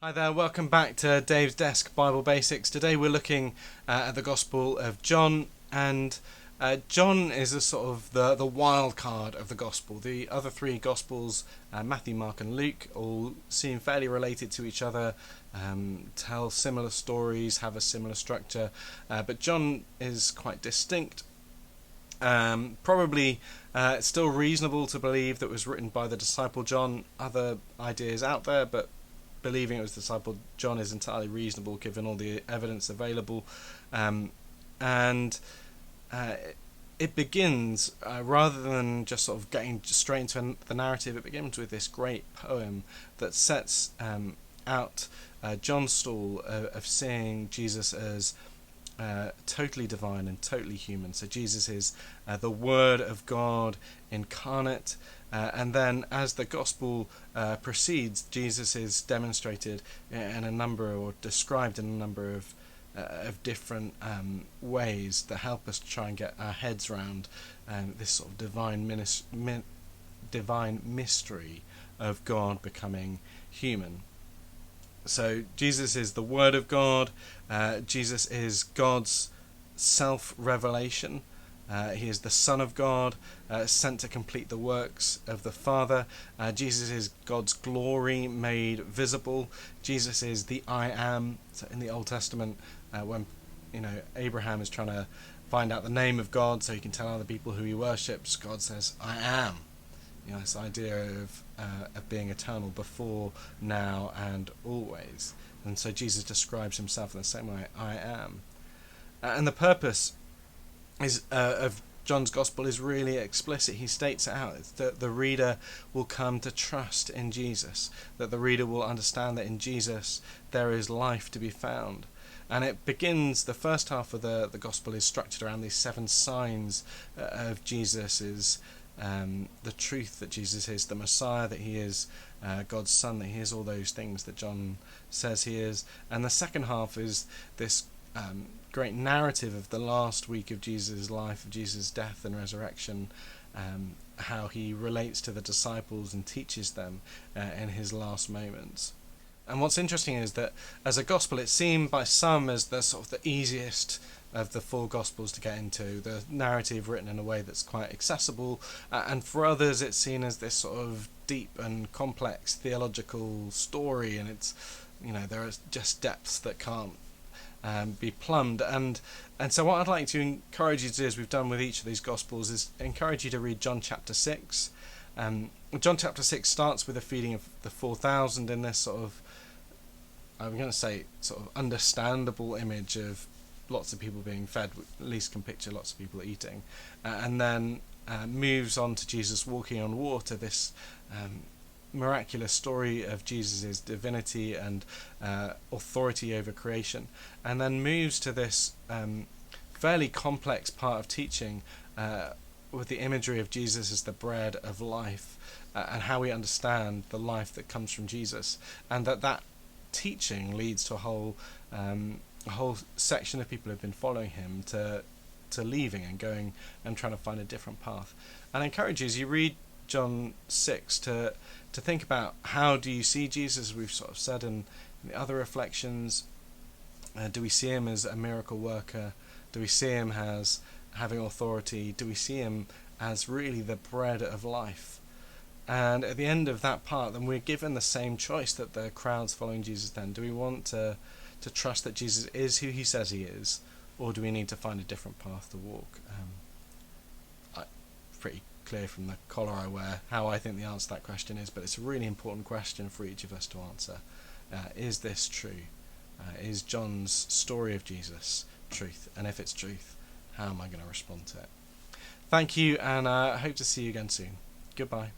Hi there, welcome back to Dave's Desk Bible Basics. Today we're looking at the Gospel of John, and John is a sort of the wild card of the Gospel. The other three Gospels, Matthew, Mark and Luke, all seem fairly related to each other, tell similar stories, have a similar structure, but John is quite distinct. Probably it's still reasonable to believe that it was written by the disciple John. Other ideas out there, but believing it was the disciple John is entirely reasonable given all the evidence available. And it begins, rather than just sort of getting straight into the narrative, it begins with this great poem that sets out John's stall of seeing Jesus as totally divine and totally human. So Jesus is the Word of God incarnate, and then as the gospel proceeds, Jesus is demonstrated in a number, or described in a number of different ways that help us try and get our heads around this sort of divine mystery of God becoming human. So Jesus is the Word of God. Jesus is God's self-revelation. He is the Son of God, sent to complete the works of the Father. Jesus is God's glory made visible. Jesus is the I Am. So in the Old Testament, when Abraham is trying to find out the name of God so he can tell other people who he worships, God says, I am. This idea of being eternal before, now, and always. And so Jesus describes himself in the same way, I am. And the purpose of John's Gospel is really explicit. He states it out, that the reader will come to trust in Jesus, that the reader will understand that in Jesus there is life to be found. And it begins, the first half of the Gospel is structured around these 7 signs of Jesus's the truth that Jesus is the Messiah, that he is God's Son, that he is all those things that John says he is. And the second half is this great narrative of the last week of Jesus' life, of Jesus' death and resurrection, how he relates to the disciples and teaches them in his last moments. And what's interesting is that as a gospel, it's seen by some as the sort of the easiest of the 4 Gospels to get into, the narrative written in a way that's quite accessible, and for others it's seen as this sort of deep and complex theological story, and it's, there are just depths that can't be plumbed. And so what I'd like to encourage you to do, as we've done with each of these Gospels, is encourage you to read John chapter 6. John chapter 6 starts with a feeding of the 4,000 in this sort of, I'm going to say, sort of understandable image of lots of people being fed, at least can picture lots of people eating, and then moves on to Jesus walking on water, this miraculous story of Jesus' divinity and authority over creation, and then moves to this fairly complex part of teaching with the imagery of Jesus as the bread of life, and how we understand the life that comes from Jesus, and that teaching leads to a whole section of people who've been following him to leaving and going and trying to find a different path. And I encourage you, as you read John 6, to think about, how do you see Jesus, we've sort of said in the other reflections. Do we see him as a miracle worker? Do we see him as having authority? Do we see him as really the bread of life? And at the end of that part, then we're given the same choice that the crowds following Jesus then. Do we want to trust that Jesus is who he says he is, or do we need to find a different path to walk? Pretty clear from the collar I wear how I think the answer to that question is, but it's a really important question for each of us to answer. Is this true? Is John's story of Jesus truth? And if it's truth, how am I going to respond to it? Thank you, and I hope to see you again soon. Goodbye.